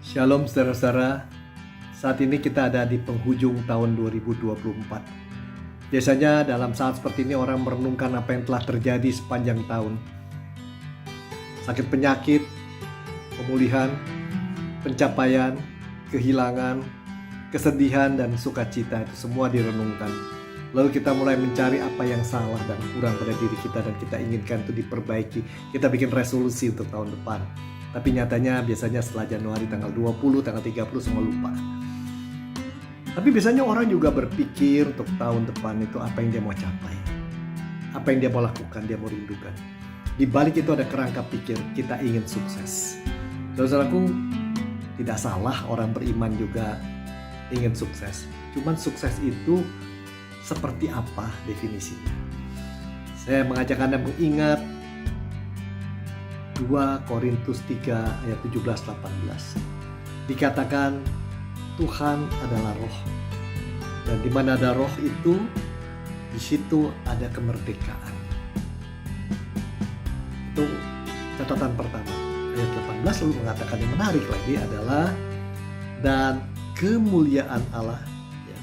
Shalom saudara-saudara, saat ini kita ada di penghujung tahun 2024. Biasanya dalam saat seperti ini orang merenungkan apa yang telah terjadi sepanjang tahun. Sakit penyakit, pemulihan, pencapaian, kehilangan, kesedihan dan sukacita itu semua direnungkan. Lalu kita mulai mencari apa yang salah dan kurang pada diri kita dan kita inginkan itu diperbaiki. Kita bikin resolusi untuk tahun depan. Tapi nyatanya biasanya setelah Januari tanggal 20, tanggal 30 semua lupa. Tapi biasanya orang juga berpikir untuk tahun depan itu apa yang dia mau capai. Apa yang dia mau lakukan, dia mau rindukan. Di balik itu ada kerangka pikir, kita ingin sukses. Saudaraku, tidak salah orang beriman juga ingin sukses. Cuman sukses itu seperti apa definisinya? Saya mengajak Anda mengingat 2 Korintus 3 ayat 17-18. Dikatakan Tuhan adalah roh. Dan di mana ada roh itu, di situ ada kemerdekaan. Itu catatan pertama. Ayat 18 lalu mengatakan yang menarik lagi adalah dan kemuliaan Allah. Ya,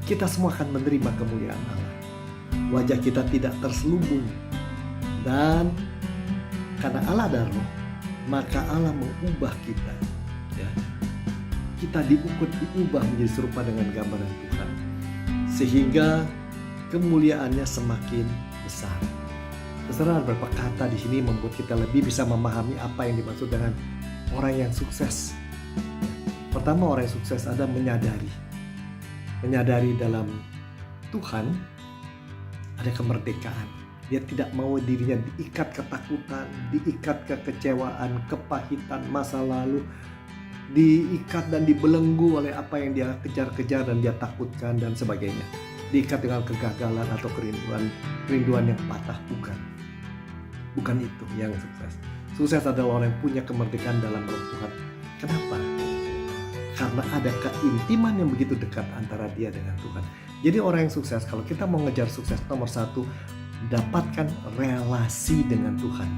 kita semua akan menerima kemuliaan Allah. Wajah kita tidak terselubung. Dan karena Allah adalah roh, maka Allah mengubah kita. Ya. Kita diubah menjadi serupa dengan gambaran Tuhan. Sehingga kemuliaannya semakin besar. Saudara, beberapa kata di sini membuat kita lebih bisa memahami apa yang dimaksud dengan orang yang sukses. Pertama, orang yang sukses adalah menyadari dalam Tuhan ada kemerdekaan. Dia tidak mau dirinya diikat ketakutan, diikat kekecewaan, kepahitan masa lalu, diikat dan dibelenggu oleh apa yang dia kejar-kejar dan dia takutkan dan sebagainya. Diikat dengan kegagalan atau kerinduan yang patah, bukan itu yang sukses. Sukses adalah orang yang punya kemerdekaan dalam roh Tuhan. Kenapa? Karena ada keintiman yang begitu dekat antara dia dengan Tuhan. Jadi orang yang sukses, kalau kita mau ngejar sukses, nomor satu, dapatkan relasi dengan Tuhan.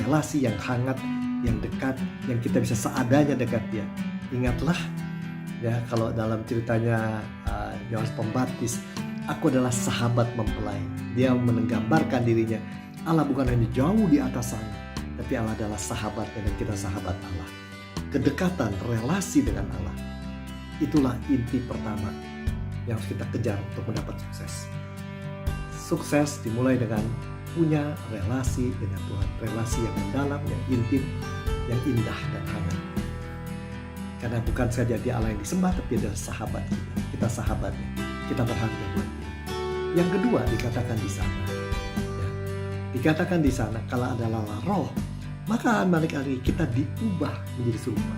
Relasi yang hangat, yang dekat, yang kita bisa seadanya dekat dia. Ingatlah ya, kalau dalam ceritanya Yohanes Pembaptis, aku adalah sahabat mempelai. Dia menggambarkan dirinya, Allah bukan hanya jauh di atas sana, tapi Allah adalah sahabatnya dan kita sahabat Allah. Kedekatan, relasi dengan Allah, itulah inti pertama yang harus kita kejar untuk mendapat sukses. Sukses dimulai dengan punya relasi dengan Tuhan. Relasi yang mendalam, yang intim, yang indah dan hangat. Karena bukan saja dia Allah yang disembah, tapi dia adalah sahabat kita. Kita sahabatnya. Kita berharga buat dia. Yang kedua dikatakan di sana. Ya, dikatakan di sana kalau adalah roh, maka balik lagi kita diubah menjadi serupa.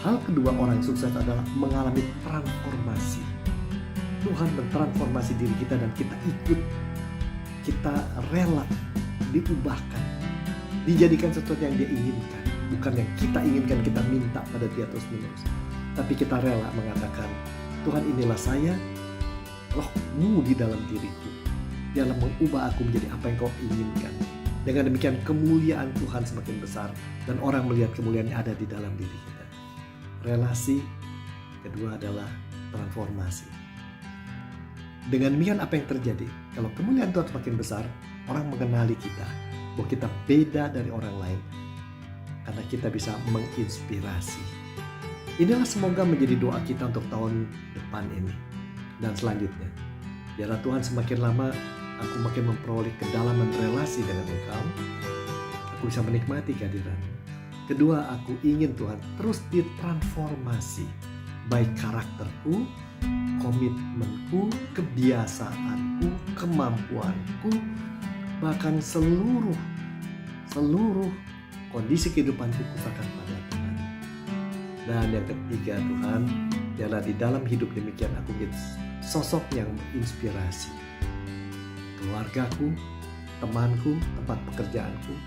Hal kedua orang sukses adalah mengalami transformasi. Tuhan mentransformasi diri kita dan kita ikut. Kita rela diubahkan, dijadikan sesuatu yang dia inginkan. Bukan yang kita inginkan, kita minta pada dia terus menerus. Tapi kita rela mengatakan, Tuhan inilah saya, rohmu di dalam diriku. Dialah mengubah aku menjadi apa yang kau inginkan. Dengan demikian kemuliaan Tuhan semakin besar dan orang melihat kemuliaan yang ada di dalam diri kita. Relasi kedua adalah transformasi. Dengan demikian apa yang terjadi? Kalau kemuliaan Tuhan semakin besar, orang mengenali kita, bahwa kita beda dari orang lain. Karena kita bisa menginspirasi. Inilah semoga menjadi doa kita untuk tahun depan ini dan selanjutnya. Biarlah Tuhan semakin lama aku makin memperoleh kedalaman relasi dengan Engkau. Aku bisa menikmati kehadiran-Mu. Kedua, aku ingin Tuhan terus ditransformasi. Baik karakterku, komitmenku, kebiasaanku, kemampuanku, bahkan seluruh kondisi kehidupanku kuserahkan pada Tuhan. Dan yang ketiga, Tuhan, biarlah di dalam hidup demikian aku menjadi sosok yang menginspirasi keluargaku, temanku, tempat pekerjaanku,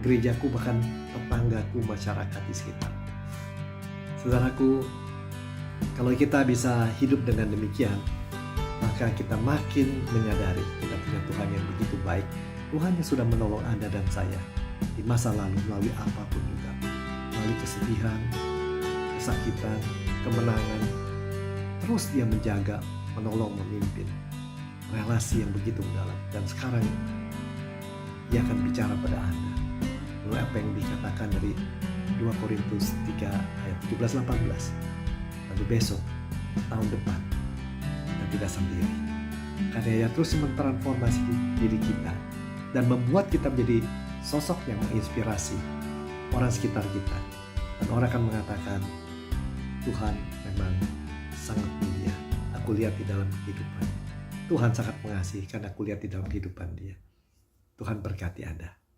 gerejaku, bahkan tetanggaku, masyarakat di sekitar. Saudaraku, kalau kita bisa hidup dengan demikian, maka kita makin menyadari kita punya Tuhan yang begitu baik. Tuhan yang sudah menolong Anda dan saya di masa lalu melalui apapun juga. Melalui kesedihan, kesakitan, kemenangan. Terus dia menjaga, menolong, memimpin relasi yang begitu mendalam. Dan sekarang dia akan bicara pada Anda melalui apa yang dikatakan dari 2 Korintus 3 ayat 17-18. Lalu besok, tahun depan, kita tidak sendiri. Karena dia terus mentransformasi diri kita dan membuat kita menjadi sosok yang menginspirasi orang sekitar kita. Dan orang akan mengatakan, Tuhan memang sangat mulia. Aku lihat di dalam kehidupan. Tuhan sangat mengasihi karena aku lihat di dalam kehidupan dia. Tuhan berkati Anda.